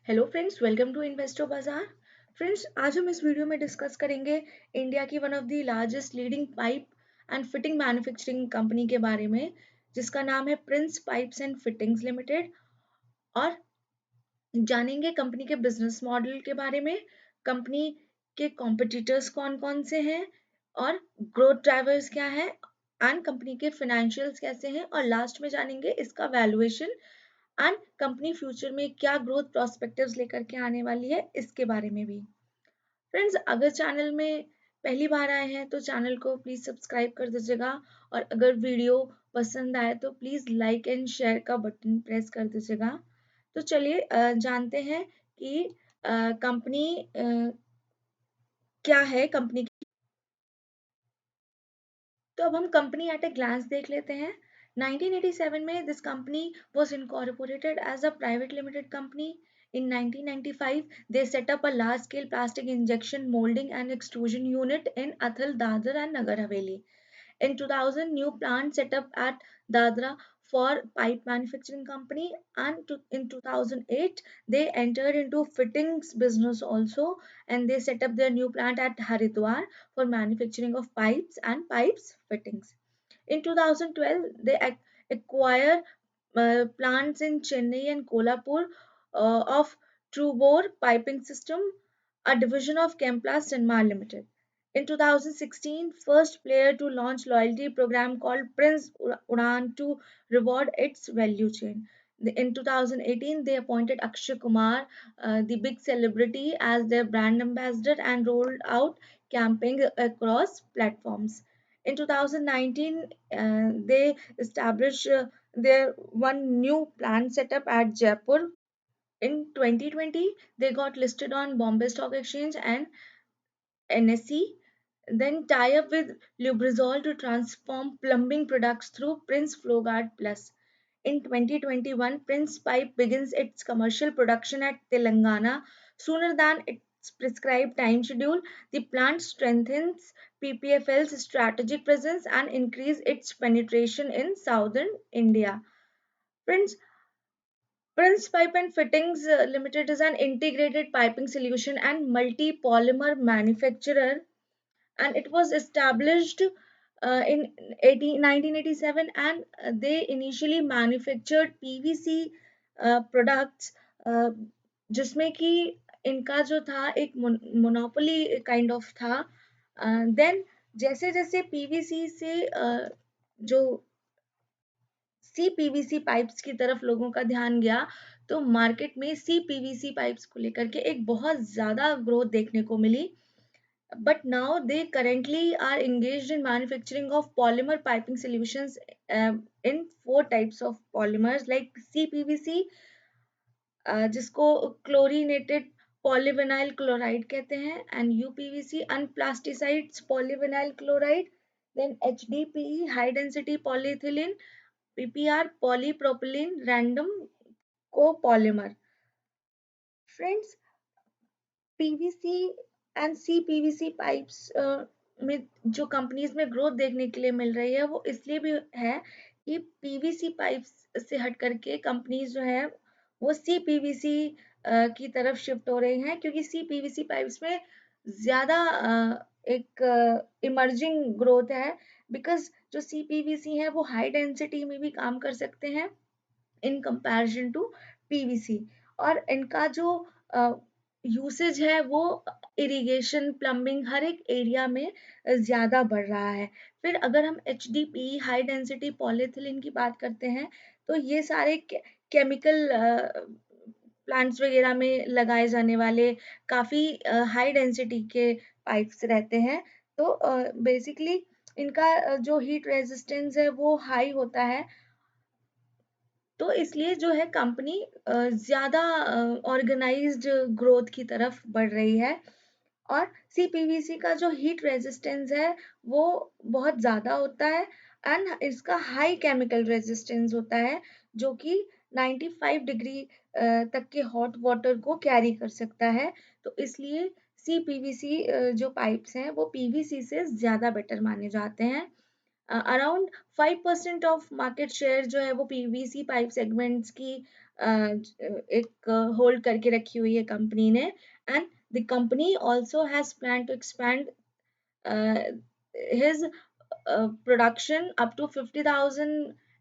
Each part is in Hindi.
Hello friends, welcome to investor Bazaar. Friends, आज हम इस वीडियो में डिस्कस करेंगे इंडिया की one of the largest leading pipe and fitting manufacturing company के बारे में, जिसका नाम है Prince Pipes and Fittings Limited. और जानेंगे कंपनी के बिजनेस मॉडल के बारे में, कंपनी के कॉम्पिटिटर्स कौन कौन से हैं और ग्रोथ ड्राइवर्स क्या है एंड कंपनी के फाइनेंशियल्स कैसे हैं, और लास्ट में जानेंगे इसका वैल्यूएशन एंड कंपनी फ्यूचर में क्या ग्रोथ प्रोस्पेक्टिव्स लेकर के आने वाली है, इसके बारे में भी। फ्रेंड्स, अगर चैनल में पहली बार आए हैं तो चैनल को प्लीज सब्सक्राइब कर दीजिएगा, और अगर वीडियो पसंद आए तो प्लीज लाइक एंड शेयर का बटन प्रेस कर दीजिएगा। तो चलिए जानते हैं कि कंपनी क्या है कंपनी की। तो अब हम कंपनी एट ए ग्लांस देख लेते हैं। 1987 में this company was incorporated as a private limited company. In 1995, they set up a large-scale plastic injection molding and extrusion unit in Athol, Dadar and Nagar Haveli. In 2000, new plant set up at Dadra for pipe manufacturing company, and in 2008 they entered into fittings business also, and they set up their new plant at Haridwar for manufacturing of pipes and pipes fittings. In 2012, they acquire plants in Chennai and Kolhapur of Trubor Piping System, a division of Chemplast Sinmar Limited. In 2016, first player to launch loyalty program called Prince Udan to reward its value chain. In 2018, they appointed Akshay Kumar, the big celebrity, as their brand ambassador and rolled out campaign across platforms. In 2019, they established their one new plant setup at Jaipur. In 2020, they got listed on Bombay Stock Exchange and NSE, then tie up with Lubrizol to transform plumbing products through Prince Flowguard Plus. In 2021, Prince Pipe begins its commercial production at Telangana sooner than its prescribed time schedule. The plant strengthens PPFL's strategic presence and increase its penetration in southern India. Friends, Prince Pipe and Fittings Limited is an integrated piping solution and multi-polymer manufacturer, and it was established in 1987, and they initially manufactured PVC products, uh, जिसमें कि इनका जो था एक मोनोपोली काइंड ऑफ था। देन जैसे जैसे पीवीसी से जो सी पीवीसी पाइप्स की तरफ लोगों का ध्यान गया, तो मार्केट में सी पीवीसी पाइप्स को लेकर के एक बहुत ज़्यादा ग्रोथ देखने को मिली। But now they currently are engaged in manufacturing of polymer piping solutions in four types of polymers like CPVC, जिसको क्लोरीनेटेड पॉलीविनाइल क्लोराइड कहते हैं, and UPVC unplasticised polyvinyl chloride, then HDPE high density polyethylene, PPR polypropylene random copolymer. Friends, PVC and C PVC pipes में जो कंपनीज में ग्रोथ देखने के लिए मिल रही है, वो इसलिए भी है कि पीवीसी पाइप्स से हट करके कंपनीज जो है वो सी पीवीसी की तरफ शिफ्ट हो रही हैं, क्योंकि सी पीवीसी पाइप्स में ज़्यादा एक इमर्जिंग ग्रोथ है, बिकॉज जो सी पीवीसी है वो हाई डेंसिटी में भी काम कर सकते हैं इन कंपैरिजन टू पीवीसी, और इनका जो यूसेज है वो इरिगेशन प्लम्बिंग हर एक एरिया में ज़्यादा बढ़ रहा है। फिर अगर हम H D P high density polythene की बात करते हैं, तो ये सारे केमिकल प्लांट्स वगैरह में लगाए जाने वाले काफ़ी हाई डेंसिटी के पाइप्स रहते हैं। तो बेसिकली इनका जो हीट रेजिस्टेंस है वो हाई होता है, तो इसलिए जो है कंपनी ज़्यादा ऑर्गेनाइज्ड ग्रोथ की तरफ बढ़ रही है। और सीपीवीसी का जो हीट रेजिस्टेंस है वो बहुत ज़्यादा होता है, एंड इसका हाई केमिकल रेजिस्टेंस होता है, जो कि 95 डिग्री तक के हॉट वाटर को कैरी कर सकता है। तो इसलिए सीपीवीसी जो पाइप्स हैं वो पीवीसी से ज़्यादा बेटर माने जाते हैं। अराउंड 5% ऑफ मार्केट शेयर जो है वो पीवीसी पाइप सेगमेंट्स की एक होल्ड करके रखी हुई है कंपनी ने। And the company also has plan to expand his production up to 50,000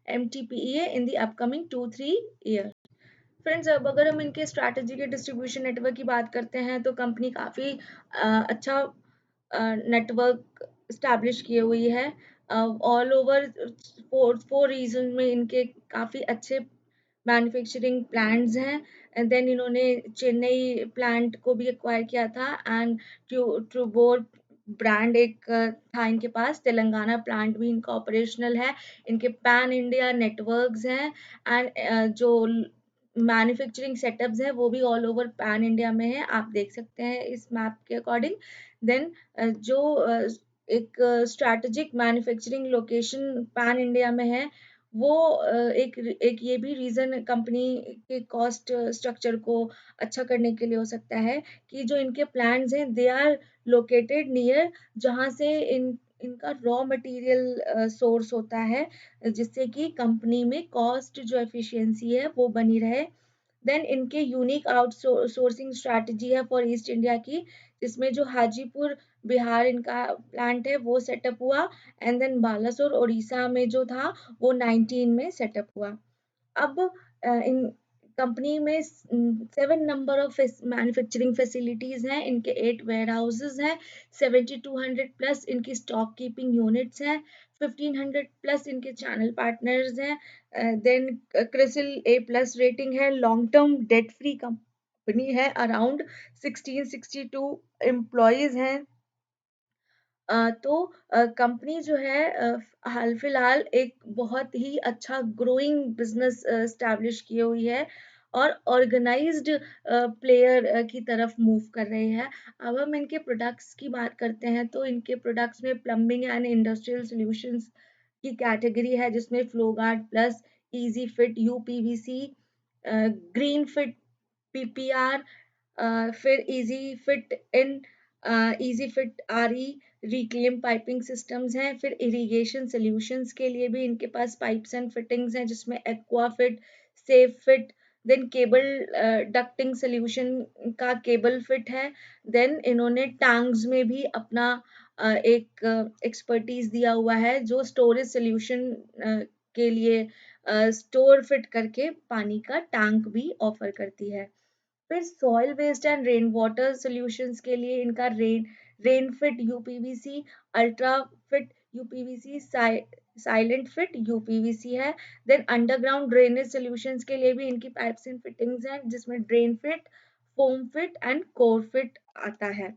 MTPA in the upcoming 2-3 years. Friends, अब अगर हम इनके स्ट्रैटेजी के डिस्ट्रीब्यूशन नेटवर्क की बात करते हैं तो कंपनी काफ़ी अच्छा नेटवर्क स्टैब्लिश किए हुई है। ऑल ओवर फोर रीजन में इनके काफ़ी अच्छे मैन्युफैक्चरिंग प्लांट्स हैं। एंड देन इन्होंने चेन्नई प्लांट को भी एक्वायर किया था। एंड ट्रूबोर ब्रांड एक था इनके पास। तेलंगाना प्लांट भी इनका ऑपरेशनल है। इनके पैन इंडिया नेटवर्क्स हैं। एंड जो मैन्युफैक्चरिंग सेटअप्स हैं वो भी ऑल ओवर पैन इंडिया में है, आप देख सकते हैं इस मैप के अकॉर्डिंग। देन जो एक strategic manufacturing location pan India में है, वो एक ये भी रीज़न कंपनी के कॉस्ट स्ट्रक्चर को अच्छा करने के लिए हो सकता है कि जो इनके प्लांट्स हैं दे आर लोकेटेड नियर जहाँ से इनका रॉ मटेरियल सोर्स होता है, जिससे कि कंपनी में कॉस्ट जो एफिशिएंसी है वो बनी रहे। देन इनके यूनिक आउटसोर्सिंग स्ट्रैटेजी है फॉर ईस्ट इंडिया की, जिसमें जो हाजीपुर बिहार इनका प्लांट है वो सेटअप हुआ। एंड देन बालासोर उड़ीसा में जो था वो 19 में सेटअप हुआ। अब इन कंपनी में 7 नंबर ऑफ मैन्युफैक्चरिंग फैसिलिटीज हैं, इनके 8 वेयर हाउसेज हैं, 7200 प्लस इनकी स्टॉक कीपिंग यूनिट्स हैं, 1500 प्लस इनके चैनल पार्टनर्स हैं। देन क्रिसिल ए प्लस रेटिंग है, long term debt free company है, अराउंड 1662 एम्प्लॉयज हैं। तो कंपनी जो है हाल फिलहाल एक बहुत ही अच्छा ग्रोइंग बिजनेस स्टैब्लिश की हुई है और ऑर्गेनाइज्ड प्लेयर की तरफ मूव कर रही है। अब हम इनके प्रोडक्ट्स की बात करते हैं तो इनके प्रोडक्ट्स में प्लम्बिंग एंड इंडस्ट्रियल सॉल्यूशंस की कैटेगरी है, जिसमें Flowguard plus, easy fit UPVC, green fit PPR, फिर easy fit in, easy fit RE, reclaim piping systems हैं। फिर इरिगेशन सॉल्यूशंस के लिए भी इनके पास पाइप्स एंड फिटिंग्स हैं, जिसमें Aqua Fit, Safe Fit, then cable ducting solution का केबल फिट है। देन इन्होंने टैंक्स में भी अपना एक एक्सपर्टीज दिया हुआ है, जो स्टोरेज सॉल्यूशन के लिए स्टोर फिट करके पानी का टैंक भी ऑफर करती है। फिर soil waste and rain water solutions के लिए इनका rain fit UPVC, ultra fit UPVC, silent fit UPVC है। देन अंडरग्राउंड ड्रेनेज सॉल्यूशंस के लिए भी इनकी पाइप्स एंड फिटिंग्स हैं, जिसमें drain fit, foam fit and core fit आता है।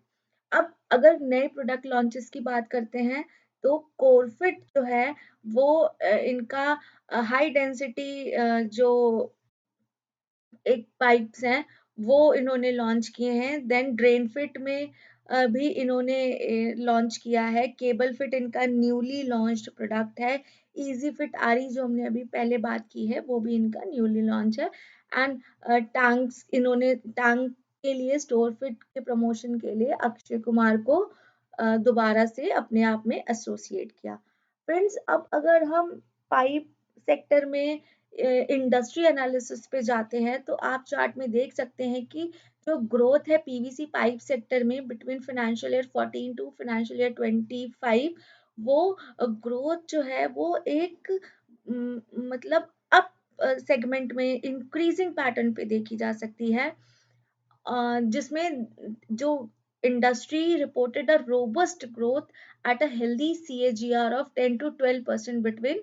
अब अगर नए प्रोडक्ट लॉन्चेस की बात करते हैं तो कोरफिट जो है वो इनका हाई डेंसिटी जो एक पाइप्स हैं वो इन्होंने लॉन्च किए हैं। देन ड्रेन फिट में भी इन्होंने लॉन्च किया है। केबल फिट इनका न्यूली लॉन्च्ड प्रोडक्ट है। इजी फिट आरी जो हमने अभी पहले बात की है वो भी इनका न्यूली लॉन्च है। एंड टैंक्स, इन्होंने टैंक के लिए स्टोर फिट के प्रमोशन के लिए अक्षय कुमार को दोबारा से अपने आप में एसोसिएट किया। फ्रेंड्स, अब अगर हम पाइप सेक्टर में इंडस्ट्री एनालिसिस पे जाते हैं तो आप चार्ट में देख सकते हैं कि जो ग्रोथ है पीवीसी पाइप सेक्टर में between financial year 14 to financial year 25, वो ग्रोथ जो है वो एक मतलब अप सेगमेंट में इंक्रीजिंग पैटर्न पे देखी जा सकती है, जिसमें जो industry reported a robust growth at a healthy CAGR of 10 to 12% between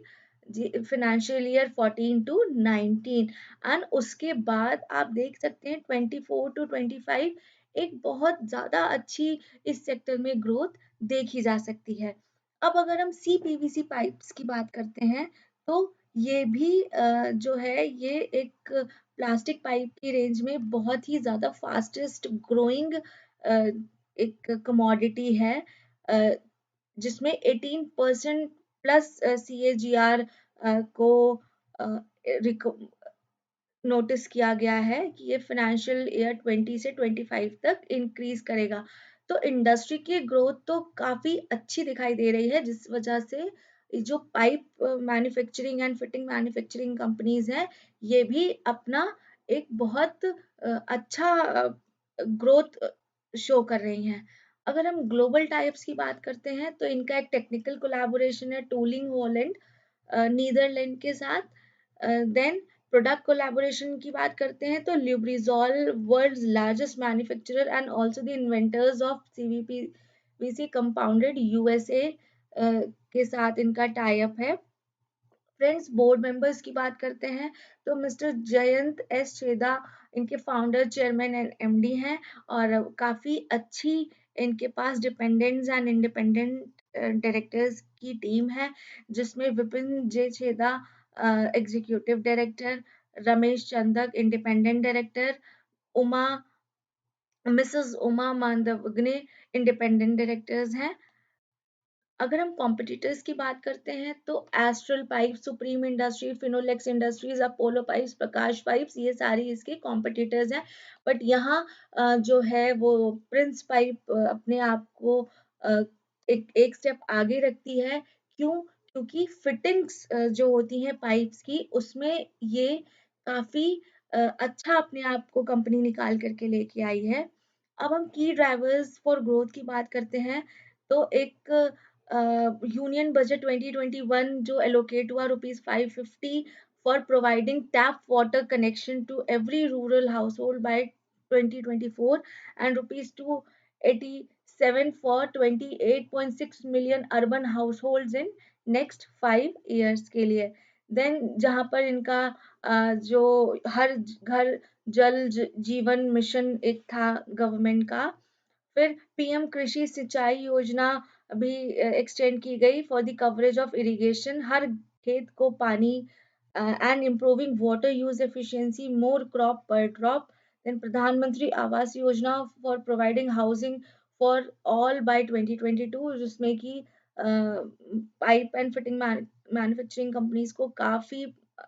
financial year 14 to 19। And उसके बाद आप देख सकते हैं 24 to 25 एक बहुत ज़्यादा अच्छी इस सेक्टर में ग्रोथ देखी जा सकती है। अब अगर हम CPVC पाइप्स की बात करते हैं तो ये भी जो है ये एक प्लास्टिक पाइप की रेंज में बहुत ही ज़्यादा फास्टेस्ट ग्रोइंग एक कमोडिटी है, जिसमें 18% प्लस CAGR को नोटिस किया गया है कि ये फाइनेंशियल ईयर 20 से 25 तक इंक्रीज करेगा। तो इंडस्ट्री की ग्रोथ तो काफ़ी अच्छी दिखाई दे रही है, जिस वजह से जो pipe manufacturing and fitting manufacturing companies हैं ये भी अपना एक बहुत अच्छा ग्रोथ शो कर रही हैं। अगर हम ग्लोबल टाइप्स की बात करते हैं तो इनका एक टेक्निकल कोलैबोरेशन है टूलिंग हॉलैंड नीदरलैंड के साथ। देन प्रोडक्ट कोलैबोरेशन की बात करते हैं तो Lubrizol world's largest manufacturer and also the inventors of CPVC compounded USA के साथ इनका टाई अप है। फ्रेंड्स, बोर्ड मेंबर्स की बात करते हैं तो मिस्टर जयंत एस छेदा इनके फाउंडर चेयरमैन एंड एमडी हैं और काफ़ी अच्छी इनके पास डिपेंडेंट्स एंड इंडिपेंडेंट डायरेक्टर्स की टीम है, जिसमें Vipin J Chheda executive director, Ramesh Chandak independent director, Uma missus Uma Mandavgane independent directors हैं। अगर हम कॉम्पिटिटर्स की बात करते हैं तो Astral pipes, Supreme industry, Finolex industries, Apollo pipes, Prakash pipes, ये सारी इसके कॉम्पिटिटर्स हैं। बट यहाँ जो है वो प्रिंस पाइप अपने आप को एक स्टेप आगे रखती है। क्यों? क्योंकि फिटिंग्स जो होती हैं पाइप्स की उसमें ये काफी अच्छा अपने आप को कंपनी निकाल करके लेके आई है। अब हम की ड्राइवर्स फॉर ग्रोथ की बात करते हैं तो एक यूनियन बजट 2021 जो एलोकेट हुआ ₹550 for providing tap water connection to every rural household by 2024 and ₹287 for 28.6 million urban households in next 5 years के लिए। देन जहाँ पर इनका जो हर घर जल जीवन मिशन एक था गवर्नमेंट का। फिर पीएम कृषि सिंचाई योजना भी एक्सटेंड की गई for the coverage of irrigation, हर खेत को पानी and improving water use efficiency, more crop per drop. Then Pradhanmantri Awas Yojana for providing housing for all by 2022, जिसमें कि pipe and fitting manufacturing companies को काफी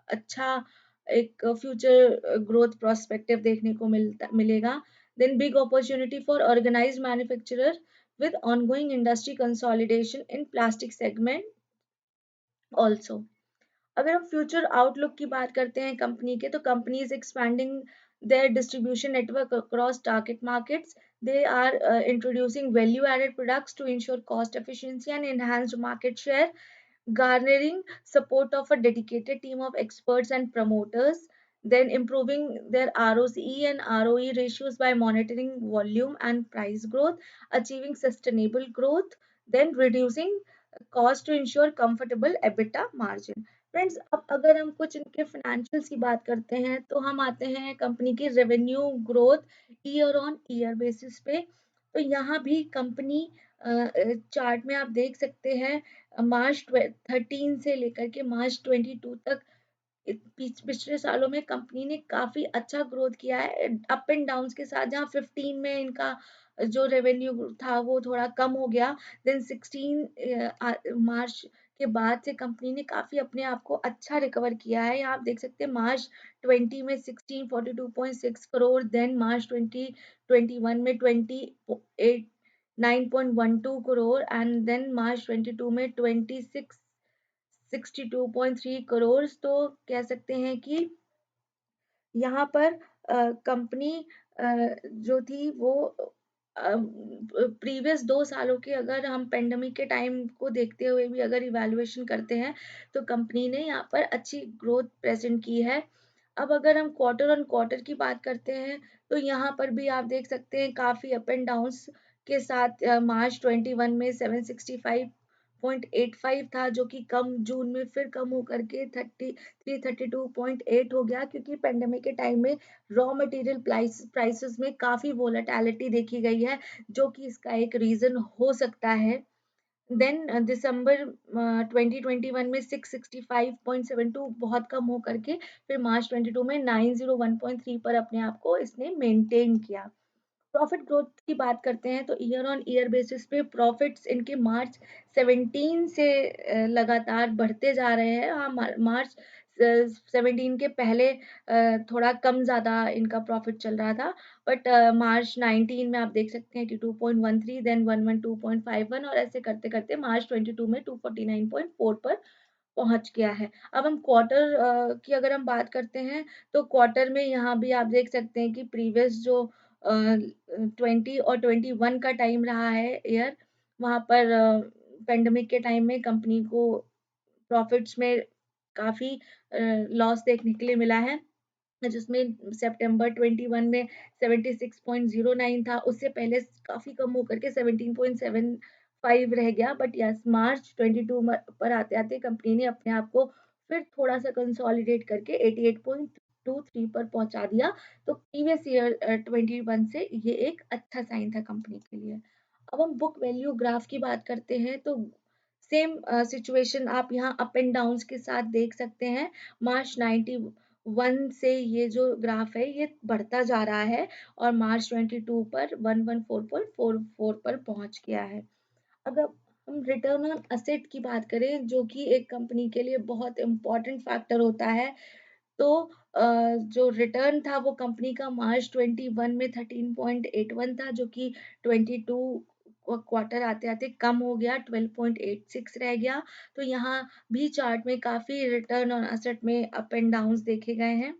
अच्छा एक फ्यूचर ग्रोथ प्रोस्पेक्टिव देखने को मिलेगा। Then big opportunity for organized manufacturer with ongoing industry consolidation in plastic segment also. अगर हम फ्यूचर आउटलुक की बात करते हैं कंपनी के तो company is expanding their distribution network across target markets. They are introducing value added products to ensure cost efficiency and enhanced market share, garnering support of a dedicated team of experts and promoters, then improving their ROCE and ROE ratios by monitoring volume and price growth, achieving sustainable growth, then reducing cost to ensure comfortable EBITDA margin. Friends, अब अगर हम कुछ इनके फाइनेंशियल्स की बात करते हैं तो हम आते हैं कंपनी की revenue growth year on year basis पे। तो यहाँ भी कंपनी चार्ट में आप देख सकते हैं मार्च 13 से लेकर के मार्च 22 तक पिछले सालों में कंपनी ने काफी अच्छा ग्रोथ किया है अप एंड डाउन्स के साथ। जहाँ 15 में इनका जो रेवेन्यू था वो थोड़ा कम हो गया, देन 16 मार्च के बाद से कंपनी ने काफी अपने आप को अच्छा रिकवर किया है। यहाँ आप देख सकते हैं मार्च 20 में 1642.6 करोड़, देन मार्च 2021 में 28 9.12 करोड़ एंड देन मार्च 22 में 62.3 करोड़। तो कह सकते हैं कि यहाँ पर कंपनी जो थी वो प्रीवियस 2 सालों के अगर हम पेंडेमिक के टाइम को देखते हुए भी अगर इवैल्यूएशन करते हैं तो कंपनी ने यहाँ पर अच्छी ग्रोथ प्रेजेंट की है। अब अगर हम क्वार्टर ऑन क्वार्टर की बात करते हैं तो यहाँ पर भी आप देख सकते हैं काफी अप एंड डाउन्स के साथ। मार्च 21 में 765.85 था जो कि कम जून में फिर कम होकर के 332.8 हो गया, क्योंकि पेंडेमिक के टाइम में रॉ मटेरियल प्राइसेस में काफी वोलेटिलिटी देखी गई है, जो कि इसका एक रीजन हो सकता है। देन दिसंबर 2021 में 665.72 बहुत कम हो करके फिर मार्च 22 में 901.3 पर अपने आप को इसने मेंटेन किया। प्रॉफिट ग्रोथ की बात करते हैं तो ईयर ऑन ईयर बेसिस पे प्रॉफिट्स इनके मार्च 17 से लगातार बढ़ते जा रहे हैं। हाँ, मार्च 17 के पहले थोड़ा कम ज़्यादा इनका प्रॉफिट चल रहा था, बट मार्च 19 में आप देख सकते हैं 82.13, देन 112.51 और ऐसे करते करते मार्च 22 में 249.4 पर पहुंच गया है। अब हम क्वार्टर की अगर हम बात करते हैं, तो क्वार्टर में यहाँ भी आप देख सकते हैं कि प्रीवियस जो 20 और 21 का टाइम रहा है ईयर, वहाँ पर पेंडेमिक के टाइम में कंपनी को प्रॉफिट्स में काफ़ी लॉस देखने के लिए मिला है, जिसमें सितंबर 21 में 76.09 था, उससे पहले काफ़ी कम होकर के 17.75 रह गया। बट यस, मार्च 22 पर आते-आते कंपनी ने अपने आप को फिर थोड़ा-सा कंसोलिडेट करके 88.23 पर पहुंचा दिया। तो प्रीवियस ईयर 21 से ये एक अच्छा साइन था कंपनी के लिए। अब हम बुक वैल्यू ग्राफ की बात करते हैं, तो सेम सिचुएशन आप यहाँ अप एंड डाउन्स के साथ देख सकते हैं। मार्च 91 से ये जो ग्राफ है ये बढ़ता जा रहा है और मार्च 22 पर 114.44 पर पहुंच गया है। अगर हम रिटर्न ऑन असेट की बात करें, जो कि एक कंपनी के लिए बहुत इम्पोर्टेंट फैक्टर होता है, तो जो रिटर्न था वो कंपनी का मार्च 21 में 13.81 था, जो कि 22 क्वार्टर आते आते कम हो गया, 12.86 रह गया। तो यहाँ भी चार्ट में काफी रिटर्न ऑन असेट में अप एंड डाउन देखे गए हैं।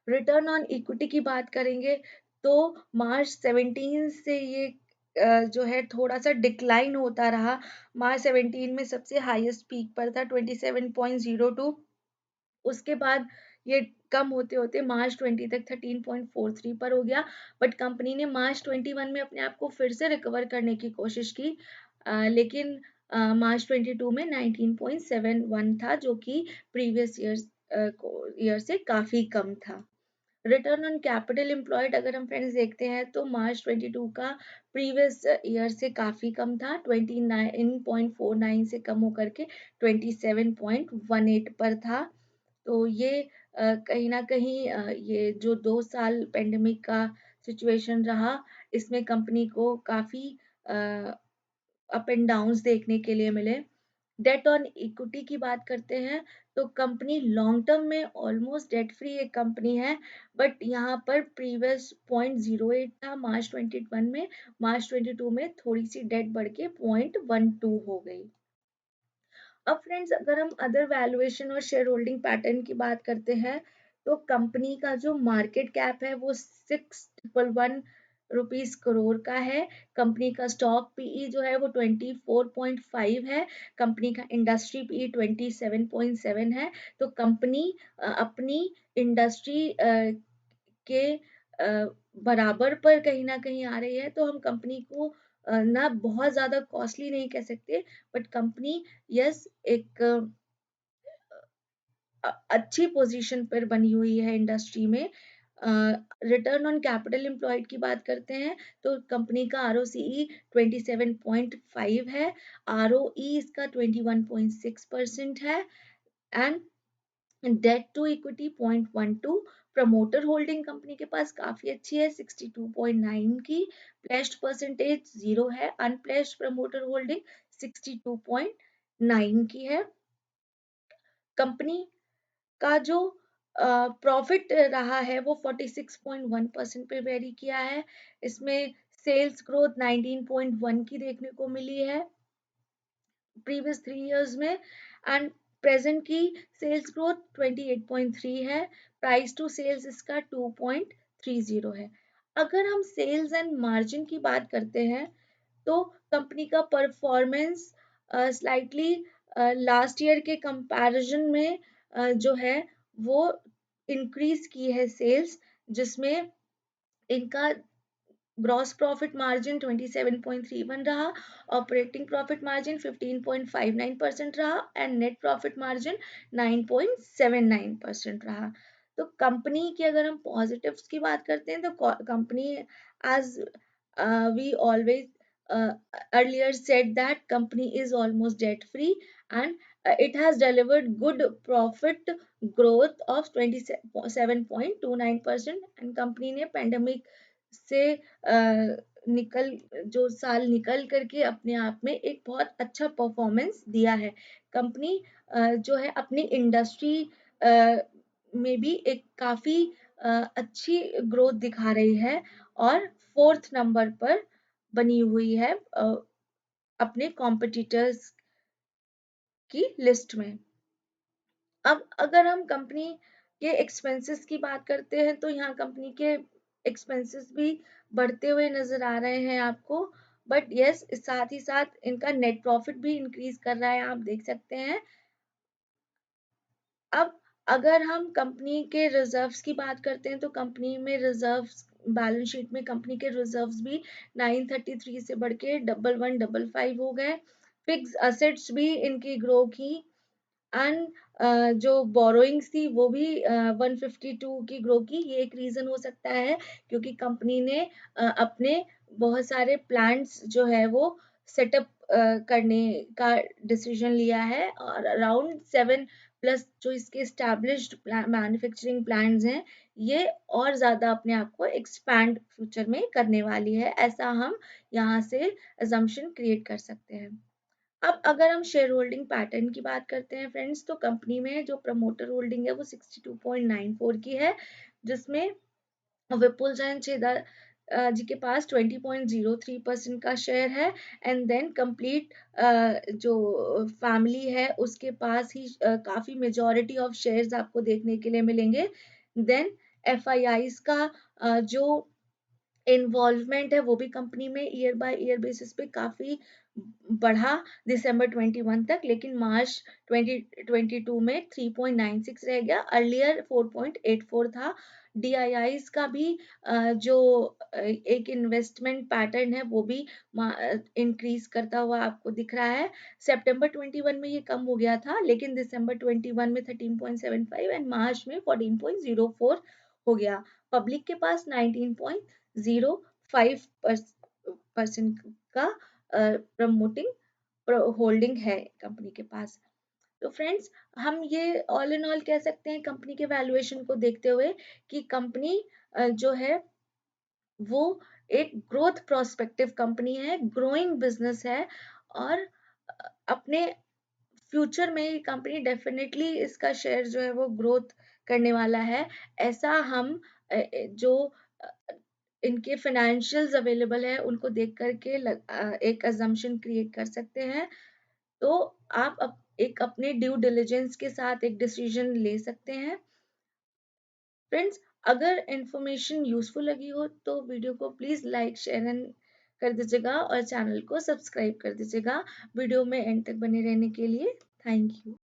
रिटर्न ऑन इक्विटी की बात करेंगे, तो मार्च 17 से ये जो है थोड़ा सा डिक्लाइन होता रहा। मार्च 17 में सबसे हाईएस्ट पीक पर था 27.02, उसके बाद ये कम होते होते मार्च 20 तक 13.43 पर हो गया। बट कंपनी ने मार्च 21 में अपने आप को फिर से रिकवर करने की कोशिश की, लेकिन मार्च 22 में 19.71 था, जो कि प्रीवियस ईयर से काफी कम था। रिटर्न ऑन कैपिटल एम्प्लॉयड अगर हम फ्रेंड्स देखते हैं, तो मार्च 22 का प्रीवियस ईयर से काफ़ी कम था, 29.49 से कम होकर के 27.18 पर था। तो ये कहीं ना कहीं ये जो 2 साल पेंडेमिक का सिचुएशन रहा, इसमें कंपनी को काफ़ी अप एंड डाउन्स देखने के लिए मिले। डेट ऑन इक्विटी की बात करते हैं, तो कंपनी लॉन्ग टर्म में ऑलमोस्ट डेट फ्री एक कंपनी है, बट यहाँ पर प्रीवियस 0.08 था मार्च 21 में, मार्च 22 में थोड़ी सी डेट बढ़ के 0.12 हो गई। अब फ्रेंड्स अगर हम अदर वैल्यूएशन और शेयर होल्डिंग पैटर्न की बात करते हैं, तो कंपनी का जो मार्केट कैप है वो 611 करोड़ का है। कंपनी का स्टॉक पीई जो है वो 24.5 है। कंपनी का इंडस्ट्री पीई 27.7 है। तो कंपनी अपनी इंडस्ट्री के बराबर पर कहीं ना कहीं आ रही है। तो हम कंपनी को ना बहुत ज्यादा कॉस्टली नहीं कह सकते, बट कंपनी यस एक अच्छी पोजीशन पर बनी हुई है इंडस्ट्री में। रिटर्न ऑन कैपिटल एम्प्लॉयड की बात करते हैं, तो कंपनी का ROCE 27.5 है, ROE इसका 21.6% है, and debt to equity 0.12। Promoter holding company के पास काफी अच्छी है, 62.9 की। प्लेस्ड परसेंटेज 0 है, अनप्लेस्ड प्रमोटर होल्डिंग 62.9 की है। कंपनी का जो प्रॉफिट रहा है वो 46.1% पे वेरी किया है। इसमें सेल्स ग्रोथ 19.1 की देखने को मिली है प्रीवियस 3 इयर्स में, एंड प्रेजेंट की सेल्स ग्रोथ 28.3 है। प्राइस टू सेल्स इसका 2.30 है। अगर हम सेल्स एंड मार्जिन की बात करते हैं, तो कंपनी का परफॉर्मेंस स्लाइटली लास्ट ईयर के कंपैरिजन में जो है वो इंक्रीज की है सेल्स, जिसमें इनका ग्रॉस प्रॉफिट मार्जिन 27.31 रहा, ऑपरेटिंग प्रॉफिट मार्जिन 15.59% रहा, एंड नेट प्रॉफिट मार्जिन 9.79% रहा। तो कंपनी की अगर हम पॉजिटिव्स की बात करते हैं, तो company as we always earlier said that company is almost debt free, and it has delivered good profit growth of 27.29%, and company ने pandemic से निकल जो साल निकल करके अपने आप में एक बहुत अच्छा परफॉर्मेंस दिया है। कंपनी जो है अपनी इंडस्ट्री में भी एक काफी अच्छी ग्रोथ दिखा रही है और 4th नंबर पर बनी हुई है अपने कॉम्पिटिटर्स की लिस्ट में। अब अगर हम कंपनी के एक्सपेंसेस की बात करते हैं तो यहाँ कंपनी के एक्सपेंसेस भी बढ़ते हुए नजर आ रहे हैं आपको, बट यस साथ ही साथ इनका नेट प्रॉफिट भी इंक्रीज कर रहा है, आप देख सकते हैं। अब अगर हम कंपनी के रिजर्व्स की बात करते हैं तो कंपनी में रिजर्व्स, बैलेंस शीट में कंपनी के रिजर्व्स भी 933 से बढ़ के 11,155 हो गए। फिक्स असेट्स भी इनकी ग्रो की एंड जो बोरोइंग्स थी वो भी 152 की ग्रो की। ये एक रीजन हो सकता है क्योंकि कंपनी ने अपने बहुत सारे प्लांट्स जो है वो सेटअप करने का डिसीजन लिया है, और अराउंड 7 प्लस जो इसके स्टैब्लिश्ड मैन्युफैक्चरिंग प्लांट्स हैं ये और ज़्यादा अपने आप को एक्सपैंड फ्यूचर में करने वाली है, ऐसा हम यहाँ से अजम्पशन क्रिएट कर सकते हैं। अब अगर हम शेयर होल्डिंग पैटर्न की बात करते हैं फ्रेंड्स, तो कंपनी में जो प्रमोटर होल्डिंग है वो 62.94 की है, जिसमें विपुल जैन छेदा जी के पास 20.03% का शेयर है, एंड देन कंप्लीट जो फैमिली है उसके पास ही काफी मेजॉरिटी ऑफ शेयर्स आपको देखने के लिए मिलेंगे। देन एफआईआईज का जो इन्वॉल्वमेंट है वो भी कंपनी में ईयर बाय ईयर बेसिस पे काफी बढ़ा दिसंबर 21 तक, लेकिन मार्च 2022 में 3.96 रह गया, अर्लियर 4.84 था। डीआईआईज का भी जो एक इन्वेस्टमेंट पैटर्न है वो भी इंक्रीज करता हुआ आपको दिख रहा है। सितंबर 21 में ये कम हो गया था, लेकिन दिसंबर 21 में 13.75 एंड मार्च में 14.04 हो गया। पब्लिक के पास 19.05% का प्रमोटिंग होल्डिंग है कंपनी के पास। तो फ्रेंड्स, हम ये ऑल इन ऑल कह सकते हैं कंपनी के वैल्यूएशन को देखते हुए कि कंपनी जो है वो एक ग्रोथ प्रोस्पेक्टिव कंपनी है, ग्रोइंग बिजनेस है, और अपने फ्यूचर में ये कंपनी डेफिनेटली इसका शेयर जो है वो ग्रोथ करने वाला है, ऐसा हम जो इनके फाइनेंशियल्स अवेलेबल है उनको देख करके एक अजम्पशन क्रिएट कर सकते हैं। तो आप एक अपने ड्यू डिलिजेंस के साथ एक डिसीजन ले सकते हैं। फ्रेंड्स, अगर इंफॉर्मेशन यूजफुल लगी हो तो वीडियो को प्लीज लाइक शेयर एंड कर दीजिएगा और चैनल को सब्सक्राइब कर दीजिएगा। वीडियो में एंड तक बने रहने के लिए थैंक यू।